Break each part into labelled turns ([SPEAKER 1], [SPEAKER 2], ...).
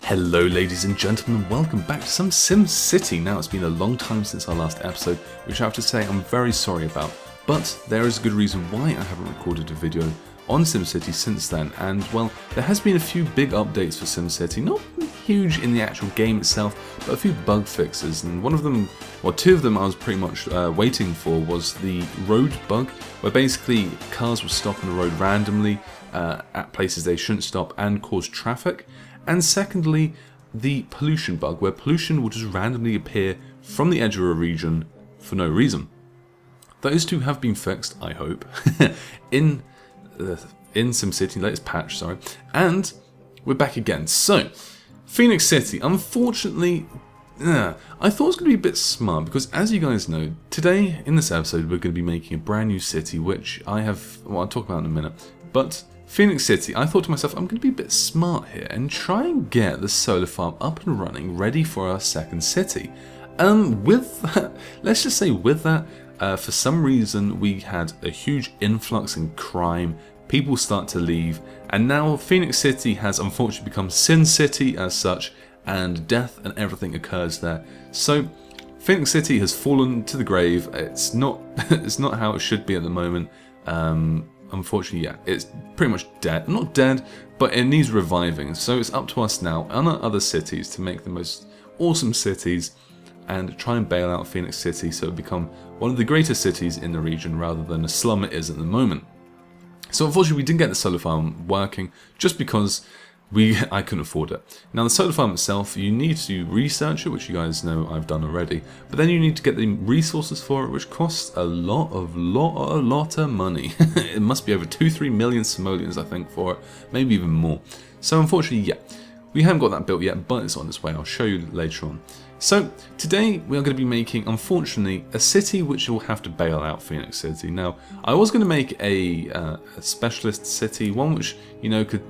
[SPEAKER 1] Hello ladies and gentlemen, welcome back to some SimCity. Now it's been a long time since our last episode, which I have to say I'm very sorry about, but there is a good reason why I haven't recorded a video on SimCity since then, and well, there has been a few big updates for SimCity, not huge in the actual game itself, but a few bug fixes, and one of them, well, two of them I was pretty much waiting for was the road bug, where basically cars will stop on the road randomly at places they shouldn't stop and cause traffic. And secondly, the pollution bug, where pollution will just randomly appear from the edge of a region for no reason. Those two have been fixed, I hope, in SimCity, latest patch, sorry. And we're back again. So, Phoenix City, unfortunately, I thought it was going to be a bit smart, because as you guys know, today in this episode we're going to be making a brand new city, which I have, well, I'll talk about in a minute, but Phoenix City, I thought to myself, I'm going to be a bit smart here and try and get the solar farm up and running, ready for our second city. With that, let's just say with that, for some reason we had a huge influx in crime, people start to leave, and now Phoenix City has unfortunately become Sin City as such, and death and everything occurs there. So Phoenix City has fallen to the grave. It's not, it's not how it should be at the moment. Unfortunately, yeah, it's pretty much dead. Not dead, but it needs reviving. So it's up to us now and our other cities to make the most awesome cities and try and bail out Phoenix City so it become one of the greatest cities in the region rather than a slum it is at the moment. So unfortunately, we didn't get the solar farm working just because I couldn't afford it. Now the solar farm itself, you need to research it, which you guys know I've done already, but then you need to get the resources for it, which costs a lot of money. It must be over 2-3 million simoleons, I think, for it, maybe even more. So unfortunately, yeah, we haven't got that built yet, but it's on its way. I'll show you later on. So today we are going to be making, unfortunately, a city which will have to bail out Phoenix City. Now I was going to make a specialist city, one which, you know, could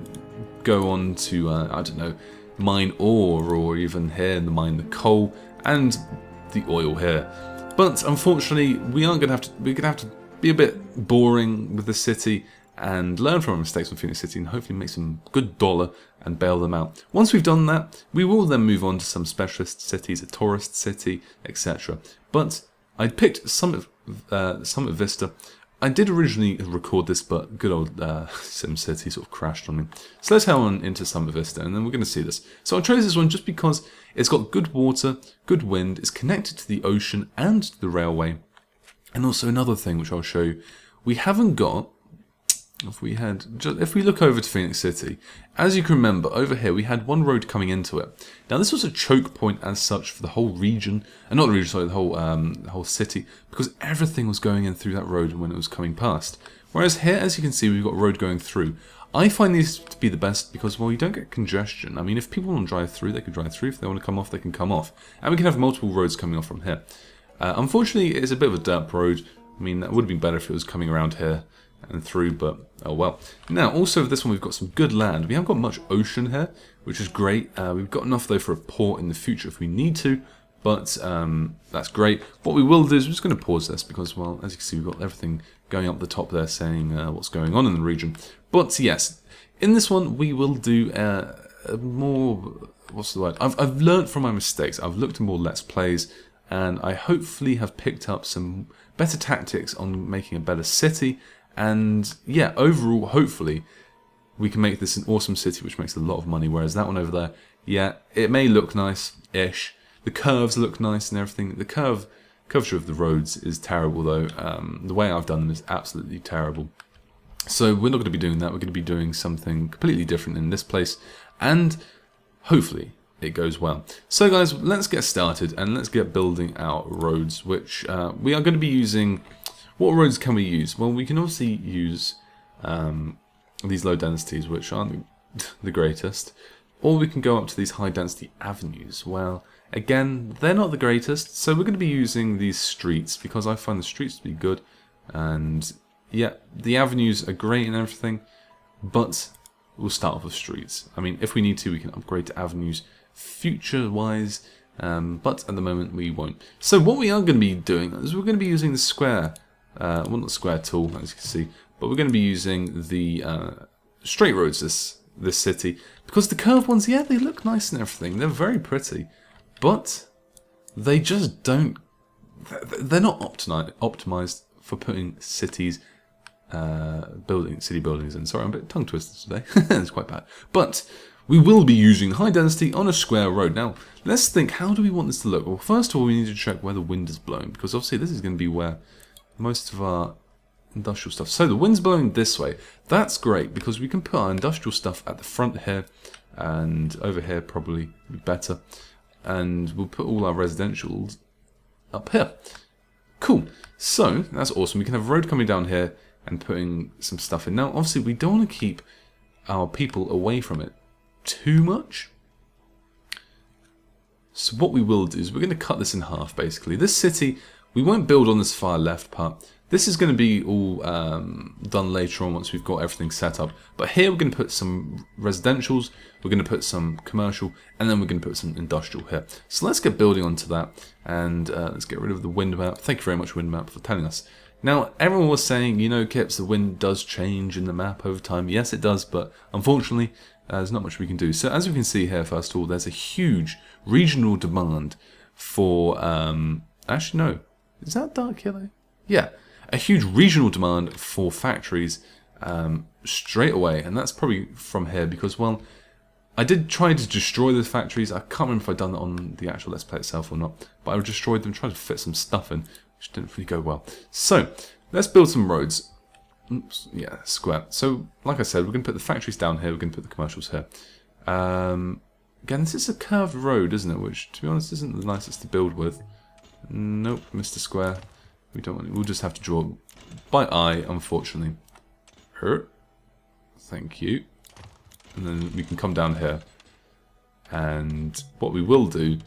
[SPEAKER 1] go on to, I don't know, mine ore, or even here in the mine the coal and the oil here. But unfortunately, we're gonna have to be a bit boring with the city and learn from our mistakes from Phoenix City and hopefully make some good dollar and bail them out. Once we've done that, we will then move on to some specialist cities, a tourist city, etc. But I picked Summit Vista. I did originally record this, but good old SimCity sort of crashed on me. So let's head on into Summit Vista, and then we're going to see this. So I chose this one just because it's got good water, good wind, it's connected to the ocean and the railway. And also another thing which I'll show you, we haven't got, if we look over to Phoenix City, as you can remember, over here we had one road coming into it. Now this was a choke point as such for the whole region, and not the region, sorry, the whole city, because everything was going in through that road when it was coming past. Whereas here, as you can see, we've got a road going through. I find these to be the best because, well, you don't get congestion. I mean, if people want to drive through, they can drive through. If they want to come off, they can come off. And we can have multiple roads coming off from here. Unfortunately, it's a bit of a dirt road. I mean, that would have been better if it was coming around here and through, but oh well. Now, also with this one, we've got some good land. We haven't got much ocean here, which is great. We've got enough, though, for a port in the future if we need to, but that's great. What we will do is we're just going to pause this because, well, as you can see, we've got everything going up the top there saying what's going on in the region. But yes, in this one, we will do more, what's the word? I've learned from my mistakes. I've looked at more Let's Plays, and I hopefully have picked up some better tactics on making a better city. And yeah, overall, hopefully, we can make this an awesome city which makes a lot of money, whereas that one over there, yeah, it may look nice-ish. The curves look nice and everything. The curvature of the roads is terrible, though. The way I've done them is absolutely terrible. So we're not going to be doing that. We're going to be doing something completely different in this place, and hopefully it goes well. So guys, let's get started, and let's get building our roads, which we are going to be using. What roads can we use? Well, we can obviously use these low densities, which aren't the greatest, or we can go up to these high density avenues. Well, again, they're not the greatest, so we're going to be using these streets because I find the streets to be good, and yeah, the avenues are great and everything, but we'll start off with streets. I mean, if we need to, we can upgrade to avenues future-wise, but at the moment we won't. So what we are going to be doing is we're going to be using the square. Well, not the square tool, as you can see, but we're going to be using the straight roads this city. Because the curved ones, yeah, they look nice and everything. They're very pretty. But they just don't... They're not optimized for putting cities... city buildings in. Sorry, I'm a bit tongue twisted today. It's quite bad. But we will be using high density on a square road. Now, let's think, how do we want this to look? Well, first of all, we need to check where the wind is blowing, because obviously this is going to be where most of our industrial stuff. So the wind's blowing this way. That's great, because we can put our industrial stuff at the front here, and over here probably be better. And we'll put all our residentials up here. Cool. So that's awesome. We can have a road coming down here and putting some stuff in. Now, obviously, we don't want to keep our people away from it too much. So what we will do is we're going to cut this in half, basically. This city, we won't build on this far left part. This is going to be all done later on once we've got everything set up. But here we're going to put some residentials, we're going to put some commercial, and then we're going to put some industrial here. So let's get building onto that, and let's get rid of the wind map. Thank you very much, wind map, for telling us. Now, everyone was saying, you know, Kipps, the wind does change in the map over time. Yes, it does, but unfortunately, there's not much we can do. So as we can see here, first of all, there's a huge regional demand for... actually, no. Is that dark yellow? Yeah. A huge regional demand for factories straight away, and that's probably from here because, well, I did try to destroy the factories. I can't remember if I'd done that on the actual Let's Play itself or not, but I destroyed them, tried to fit some stuff in, which didn't really go well. So, let's build some roads. Oops, yeah, square. So, like I said, we're going to put the factories down here, we're going to put the commercials here. Again, this is a curved road, isn't it, which, to be honest, isn't the nicest to build with. Nope, Mr. Square. We don't want it. We'll just have to draw by eye, unfortunately. Thank you. And then we can come down here. And what we will do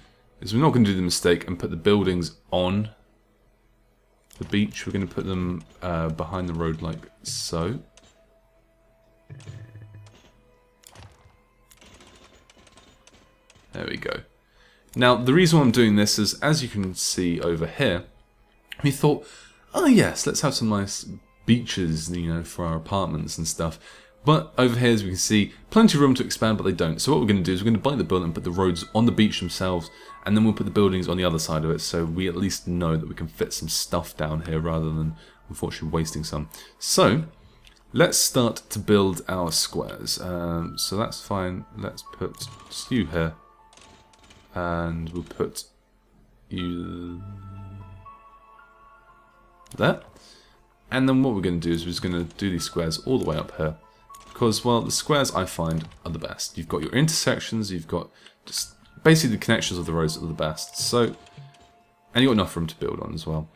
[SPEAKER 1] is we're not going to do the mistake and put the buildings on the beach. We're going to put them behind the road like so. There we go. Now, the reason why I'm doing this is, as you can see over here, we thought, oh yes, let's have some nice beaches, you know, for our apartments and stuff. But over here, as we can see, plenty of room to expand, but they don't. So what we're going to do is we're going to buy the building and put the roads on the beach themselves, and then we'll put the buildings on the other side of it, so we at least know that we can fit some stuff down here rather than, unfortunately, wasting some. So, let's start to build our squares. So that's fine. Let's put you here, and we'll put you there. And then what we're going to do is we're just going to do these squares all the way up here. Because, well, the squares I find are the best. You've got your intersections, you've got just basically the connections of the roads that are the best. So, and you've got enough room to build on as well.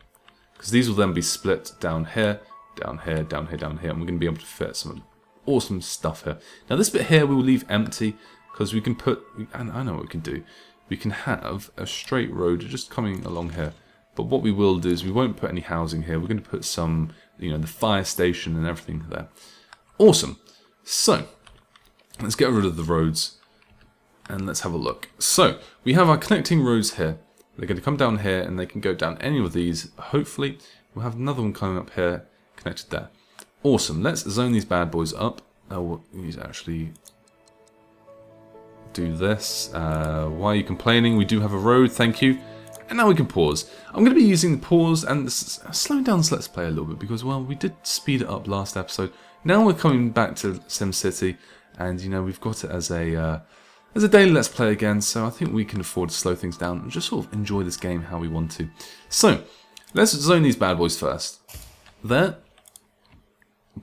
[SPEAKER 1] Because these will then be split down here, down here, down here, down here, and we're going to be able to fit some awesome stuff here. Now this bit here we will leave empty, because we can put, and I know what we can do. We can have a straight road just coming along here. But what we will do is we won't put any housing here. We're going to put some, you know, the fire station and everything there. Awesome. So, let's get rid of the roads and let's have a look. So, we have our connecting roads here. They're going to come down here and they can go down any of these. Hopefully, we'll have another one coming up here, connected there. Awesome. Let's zone these bad boys up. Oh, we need to actually do this. Why are you complaining? We do have a road, thank you. And now we can pause. I'm going to be using the pause and slowing down this Let's Play a little bit because, well, we did speed it up last episode. Now we're coming back to SimCity, and you know we've got it as a daily Let's Play again. So I think we can afford to slow things down and just sort of enjoy this game how we want to. So let's zone these bad boys first. There,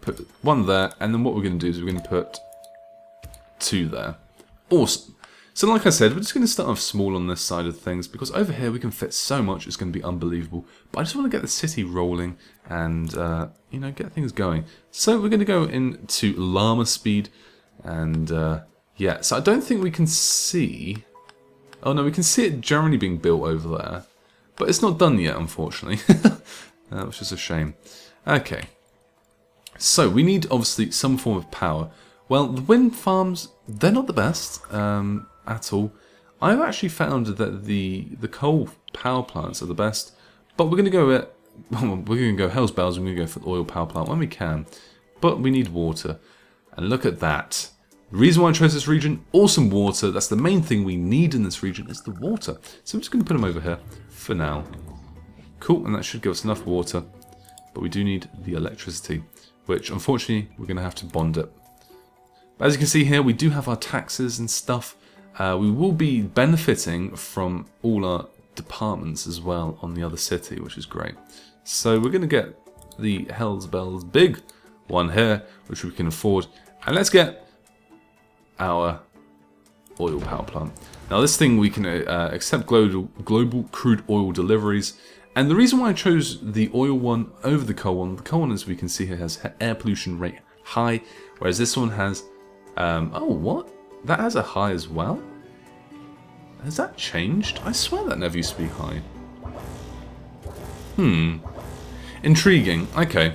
[SPEAKER 1] put one there, and then what we're going to do is we're going to put two there. Awesome. So like I said, we're just going to start off small on this side of things, because over here we can fit so much, it's going to be unbelievable. But I just want to get the city rolling and, you know, get things going. So we're going to go into llama speed, and, yeah. So I don't think we can see... Oh no, we can see it generally being built over there. But it's not done yet, unfortunately. Which is a shame. Okay. So we need, obviously, some form of power. Well, the wind farms, they're not the best. At all. I've actually found that the coal power plants are the best, but we're going to go at, well, we're going to go hell's bells, we're going to go for the oil power plant when we can, but we need water, and look at that. The reason why I chose this region, awesome water. That's the main thing we need in this region is the water. So I'm just going to put them over here for now. Cool, and that should give us enough water. But we do need the electricity, which unfortunately we're going to have to bond it. But as you can see here, we do have our taxes and stuff. We will be benefiting from all our departments as well on the other city, which is great. So we're going to get the Hells Bells big one here, which we can afford. And let's get our oil power plant. Now this thing we can accept global crude oil deliveries. And the reason why I chose the oil one over the coal one, as we can see here has air pollution rate high, whereas this one has, oh what? That has a high as well? Has that changed? I swear that never used to be high. Intriguing, okay.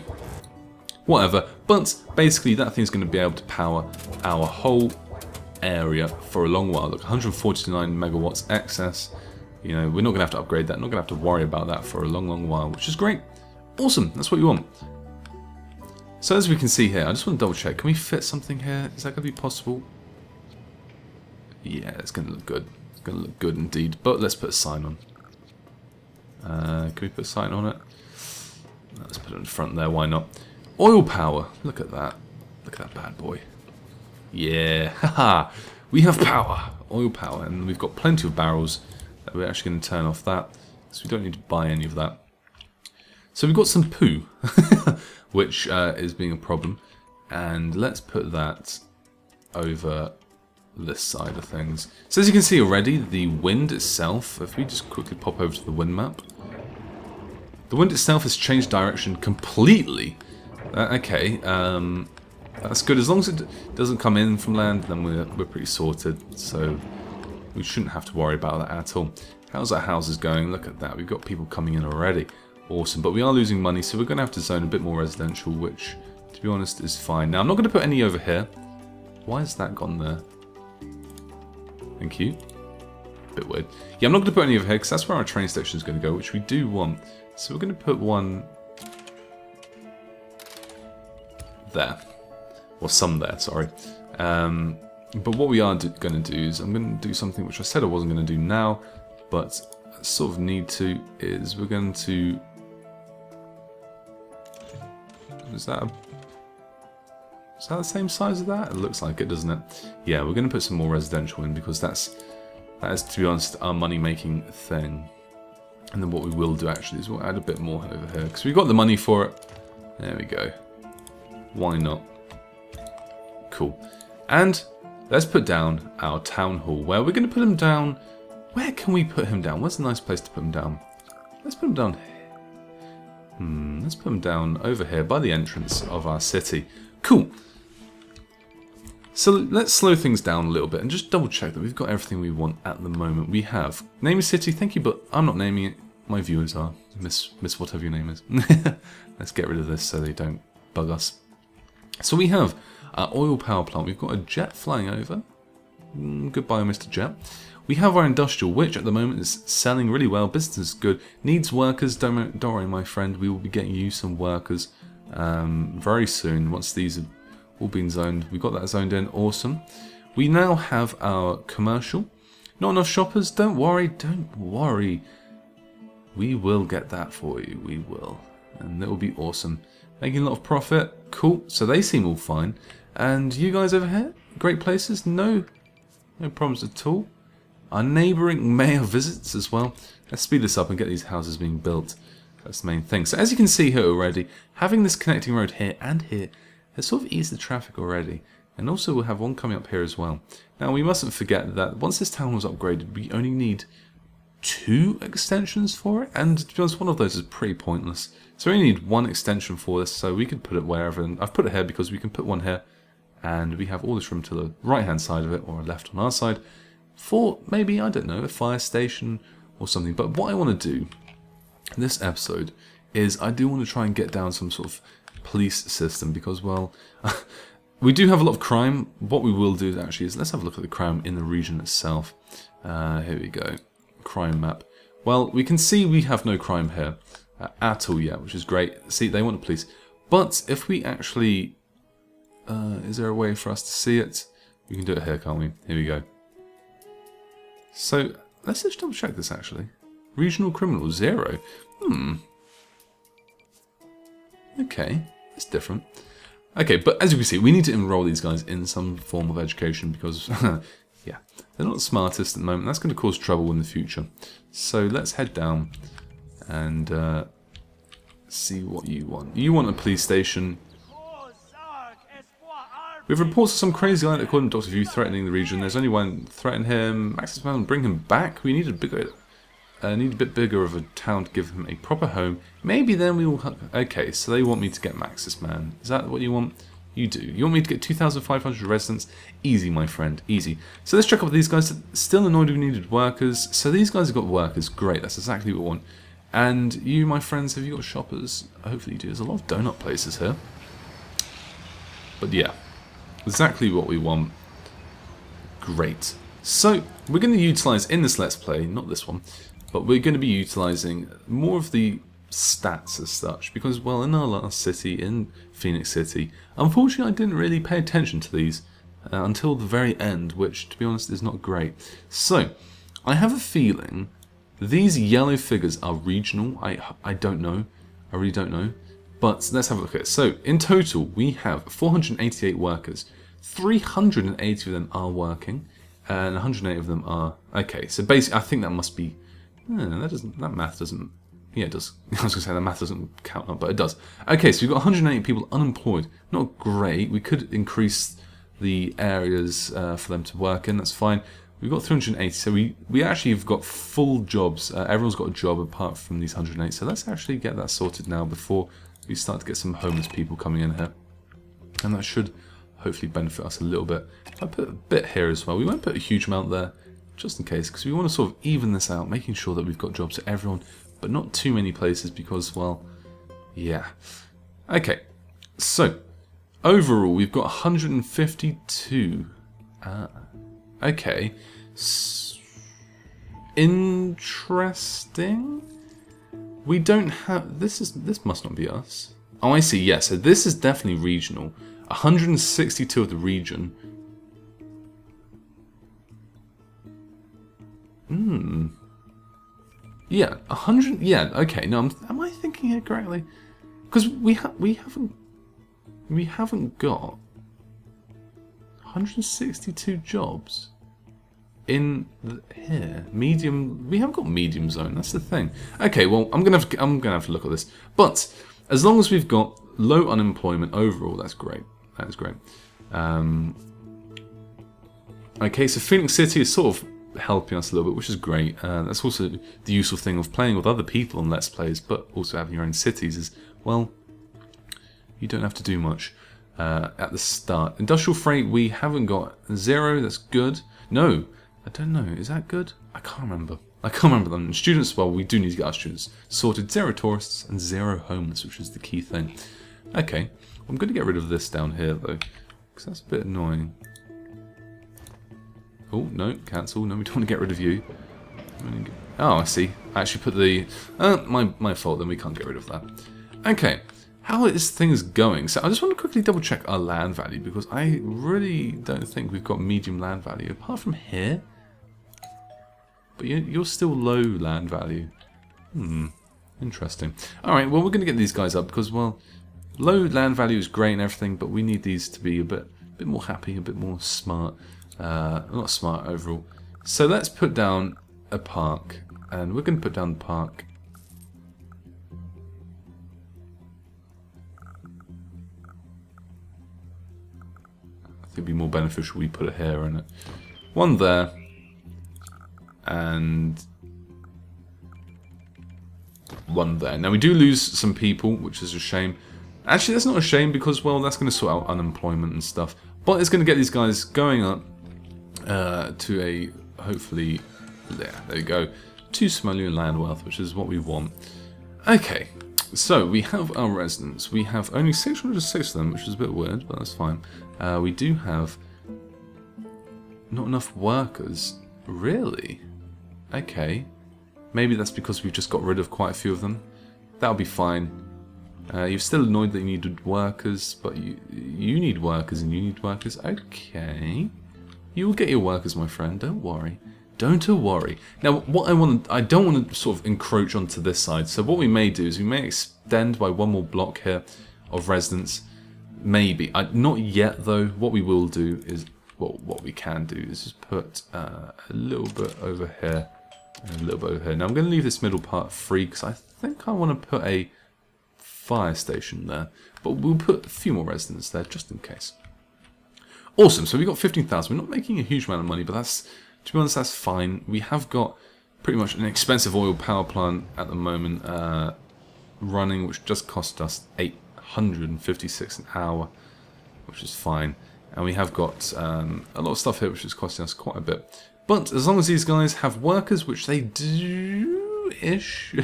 [SPEAKER 1] Whatever, but basically that thing's going to be able to power our whole area for a long while. Look, 149 megawatts excess. You know, we're not going to have to upgrade that, not going to have to worry about that for a long, long while, which is great. Awesome, that's what you want. So as we can see here, I just want to double check. Can we fit something here? Is that going to be possible? Yeah, it's going to look good. It's going to look good indeed. But let's put a sign on. Can we put a sign on it? Let's put it in front there, why not? Oil power, look at that. Look at that bad boy. Yeah, haha, we have power. Oil power, and we've got plenty of barrels that we're actually going to turn off that. So we don't need to buy any of that. So we've got some poo, which is being a problem. And let's put that over this side of things. So as you can see already, the wind itself, if we just quickly pop over to the wind map, the wind itself has changed direction completely. Okay, that's good. As long as it doesn't come in from land, then we're pretty sorted. So we shouldn't have to worry about that at all. How's our houses going? Look at that. We've got people coming in already. Awesome. But we are losing money, so we're going to have to zone a bit more residential, which, to be honest, is fine. Now, I'm not going to put any over here. Why has that gone there? Thank you. Bit weird. Yeah, I'm not going to put any over here, because that's where our train station is going to go, which we do want. So we're going to put one there. Or some there, sorry. But what we are going to do is I'm going to do something which I said I wasn't going to do now, but I sort of need to, is we're going to... Is that the same size as that? It looks like it, doesn't it? Yeah, we're going to put some more residential in because that is, to be honest, our money-making thing. And then what we will do actually is we'll add a bit more over here because we've got the money for it. There we go. Why not? Cool. And let's put down our town hall. Where we're going to put him down. Where can we put him down? Where's a nice place to put him down? Let's put him down here. Let's put him down over here by the entrance of our city. Cool. So let's slow things down a little bit and just double check that we've got everything we want at the moment. We have name a city, thank you, but I'm not naming it. My viewers are. Miss whatever your name is. Let's get rid of this so they don't bug us. So we have our oil power plant. We've got a jet flying over. Goodbye, Mr. Jet. We have our industrial, which at the moment is selling really well. Business is good. Needs workers. Don't worry, my friend. We will be getting you some workers very soon. Once these have all been zoned, we've got that zoned in. Awesome. We now have our commercial. Not enough shoppers. Don't worry. Don't worry. We will get that for you. We will, and it will be awesome. Making a lot of profit. Cool. So they seem all fine. And you guys over here, great places. No problems at all. Our neighbouring mayor visits as well. Let's speed this up and get these houses being built. That's the main thing. So as you can see here already, having this connecting road here and here has sort of eased the traffic already. And also we'll have one coming up here as well. Now we mustn't forget that once this town was upgraded, we only need 2 extensions for it. And to be honest, one of those is pretty pointless. So we only need 1 extension for this, so we could put it wherever. And I've put it here because we can put one here. And we have all this room to the right-hand side of it, or left on our side, for maybe, I don't know, a fire station or something. But what I want to do in this episode is I do want to try and get down some sort of police system because, well, we do have a lot of crime. What we will do actually is let's have a look at the crime in the region itself. Here we go. Crime map. Well, we can see we have no crime here at all yet, which is great. See, they want the police. But if we actually... is there a way for us to see it? We can do it here, can't we? Here we go. So, let's just double check this actually. Regional criminal, 0. Okay, that's different. Okay, but as you can see, we need to enroll these guys in some form of education because, yeah, they're not the smartest at the moment. That's going to cause trouble in the future. So let's head down and see what you want. You want a police station. We have reports of some crazy guy that called him Dr. View threatening the region. There's only one threaten him. Maxis Man, bring him back. We need a bit bigger of a town to give him a proper home. Maybe then we will... Okay, so they want me to get Maxis Man. Is that what you want? You do. You want me to get 2,500 residents? Easy, my friend. Easy. So let's check up with these guys. Still annoyed we needed workers. So these guys have got workers. Great. That's exactly what we want. And you, my friends, have you got shoppers? Hopefully you do. There's a lot of donut places here. But yeah. Exactly what we want. Great. So, we're going to utilise in this Let's Play, not this one, but we're going to be utilising more of the stats as such, because, well, in our last city, in Phoenix City, unfortunately I didn't really pay attention to these until the very end, which, to be honest, is not great. So, I have a feeling these yellow figures are regional. I don't know. I really don't know. But let's have a look at it. So, in total, we have 488 workers. 380 of them are working, and 108 of them are... Okay, so basically, I think that must be... that math doesn't... Yeah, it does. I was going to say that math doesn't count up, but it does. Okay, so we've got 180 people unemployed. Not great. We could increase the areas for them to work in. That's fine. We've got 380, so we actually have got full jobs. Everyone's got a job apart from these 108. So let's actually get that sorted now before we start to get some homeless people coming in here. And that should hopefully benefit us a little bit. I put a bit here as well. We won't put a huge amount there, just in case, because we want to sort of even this out, making sure that we've got jobs for everyone, but not too many places because, well, yeah. Okay, so overall we've got 152. Okay, interesting. We don't have... This must not be us. Oh, I see, yeah, so this is definitely regional. 162 of the region. Yeah, 100... Yeah, okay, no, am I thinking it correctly? Because we haven't got 162 jobs in here. Medium... We haven't got medium zone, that's the thing. Okay, well, I'm gonna have to look at this. But as long as we've got low unemployment overall, that's great. That is great. Okay, so Phoenix City is sort of helping us a little bit, which is great. That's also the useful thing of playing with other people in Let's Plays, but also having your own cities is, well, you don't have to do much at the start. Industrial freight, we haven't got 0, that's good. No, I don't know, is that good? I can't remember. I can't remember them. Students, well, we do need to get our students sorted. 0 tourists and 0 homeless, which is the key thing. Okay, I'm going to get rid of this down here, though, because that's a bit annoying. Oh, no, cancel. No, we don't want to get rid of you. Oh, I see. I actually put the... my fault, then we can't get rid of that. Okay, how is things going? So I just want to quickly double check our land value, because I really don't think we've got medium land value, apart from here. But you're still low land value. Interesting. Alright, well, we're going to get these guys up, because, well, low land value is great and everything, but we need these to be a bit more happy, a bit more smart. Not smart overall. So let's put down a park, and we're going to put down the park. I think it'd be more beneficial we put a hair in it. One there, and one there. Now we do lose some people, which is a shame. Actually, that's not a shame because, well, that's going to sort out unemployment and stuff. But it's going to get these guys going up to a, hopefully, there we go, 2 simoleon land wealth, which is what we want. Okay, so we have our residents. We have only 606 of them, which is a bit weird, but that's fine. We do have not enough workers. Really? Okay. Maybe that's because we've just got rid of quite a few of them. That'll be fine. You're still annoyed that you needed workers, but you need workers and you need workers. Okay. You will get your workers, my friend. Don't worry. Don't worry. Now, I don't want to sort of encroach onto this side. So what we may do is we may extend by one more block here of residents. Maybe. Not yet, though. What we will do is, well, what we can do is just put a little bit over here and a little bit over here. Now, I'm going to leave this middle part free because I think I want to put a fire station there. But we'll put a few more residents there just in case. Awesome. So we've got 15,000. We're not making a huge amount of money, but that's, to be honest, that's fine. We have got pretty much an expensive oil power plant at the moment running, which just cost us 856 an hour, which is fine. And we have got a lot of stuff here which is costing us quite a bit. But as long as these guys have workers, which they do-ish,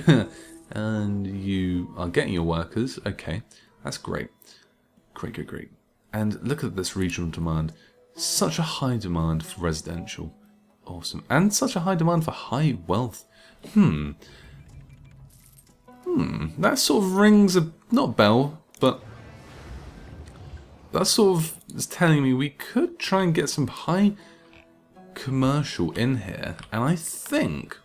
[SPEAKER 1] and you are getting your workers, okay, that's great. Great. And look at this regional demand. Such a high demand for residential. Awesome. And such a high demand for high wealth. That sort of rings a, not a bell, but that sort of is telling me we could try and get some high commercial in here. And I think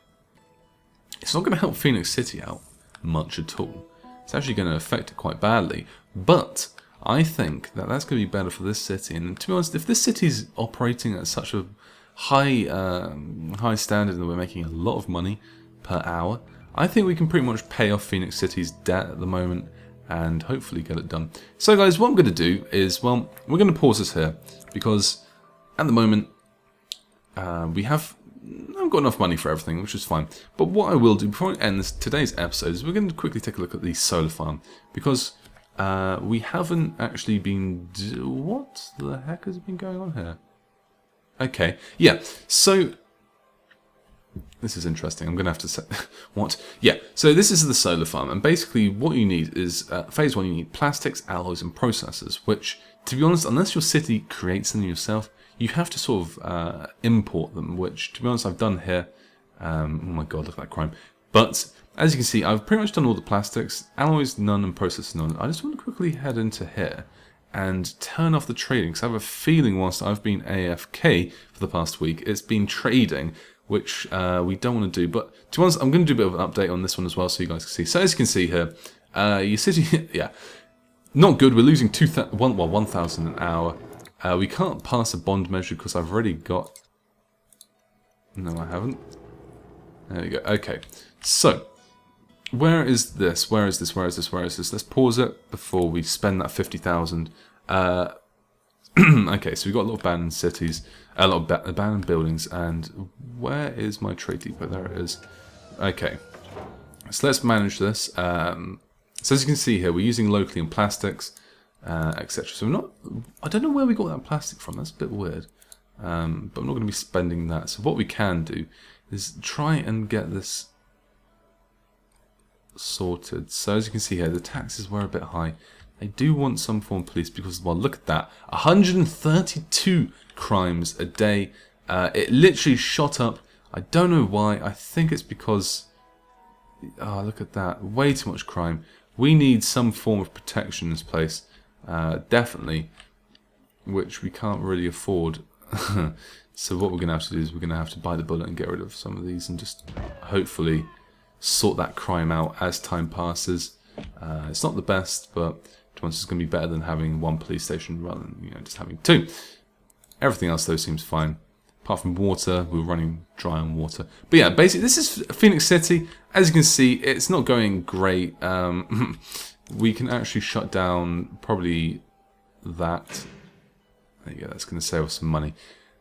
[SPEAKER 1] it's not going to help Phoenix City out much at all. It's actually going to affect it quite badly. But I think that that's going to be better for this city. And to be honest, if this city is operating at such a high standard and we're making a lot of money per hour, I think we can pretty much pay off Phoenix City's debt at the moment and hopefully get it done. So guys, what I'm going to do is, well, we're going to pause this here because at the moment we haven't got enough money for everything, which is fine. But what I will do before I end today's episode is we're going to quickly take a look at the solar farm because we haven't actually been... What the heck has been going on here? Okay, yeah, so... This is interesting. I'm going to have to say... What? Yeah, so this is the solar farm, and basically what you need is... phase 1, you need plastics, alloys, and processors, which, to be honest, unless your city creates them yourself, you have to sort of import them, which, to be honest, I've done here. Oh my god, look at that crime. But, as you can see, I've pretty much done all the plastics, alloys none, and processors none. I just want to quickly head into here and turn off the trading, because I have a feeling whilst I've been AFK for the past week, it's been trading, which we don't want to do. But to be honest, I'm going to do a bit of an update on this one as well so you guys can see. So as you can see here, your city, yeah, not good. We're losing 1,000 an hour. We can't pass a bond measure because I've already got... No, I haven't. There we go. Okay, so where is this? Where is this? Where is this? Where is this? Let's pause it before we spend that 50,000. Okay, so we've got a lot of abandoned cities, a lot of abandoned buildings, and where is my trade depot? There it is. Okay, so let's manage this. So as you can see here, we're using locally in plastics, etc. So we're not... I don't know where we got that plastic from. That's a bit weird. But I'm not going to be spending that. So what we can do is try and get this sorted. So as you can see here, the taxes were a bit high. I do want some form of police because, well, look at that. 132 crimes a day. It literally shot up. I don't know why. I think it's because... Oh, look at that. Way too much crime. We need some form of protection in this place. Definitely. Which we can't really afford. So what we're going to have to do is we're going to have to bite the bullet and get rid of some of these and just hopefully sort that crime out as time passes. It's not the best, but to us it's going to be better than having one police station rather than just having two. Everything else though seems fine. Apart from water, we're running dry on water. But yeah, basically this is Phoenix City. As you can see, it's not going great. We can actually shut down probably that. There you go, that's going to save us some money.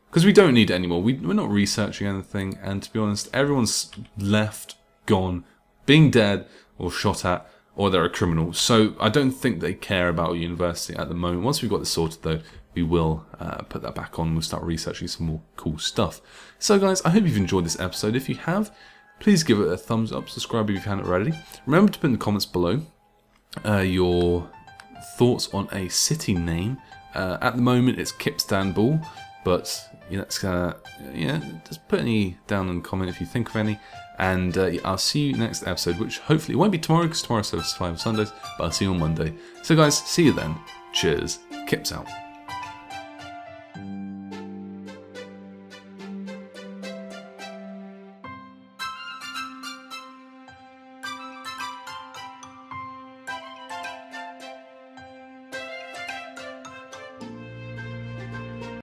[SPEAKER 1] Because we don't need it anymore. We're not researching anything. And to be honest, everyone's left, gone, being dead or shot at, or they're a criminal. So I don't think they care about university at the moment. Once we've got this sorted though, we will put that back on. We'll start researching some more cool stuff. So guys, I hope you've enjoyed this episode. If you have, please give it a thumbs up. Subscribe if you haven't already. Remember to put in the comments below your thoughts on a city name. At the moment, it's Kipps, but just put any down in the comment if you think of any. And I'll see you next episode, which hopefully won't be tomorrow because tomorrow's service is 5 on Sundays, but I'll see you on Monday. So guys, see you then. Cheers. Kipps out.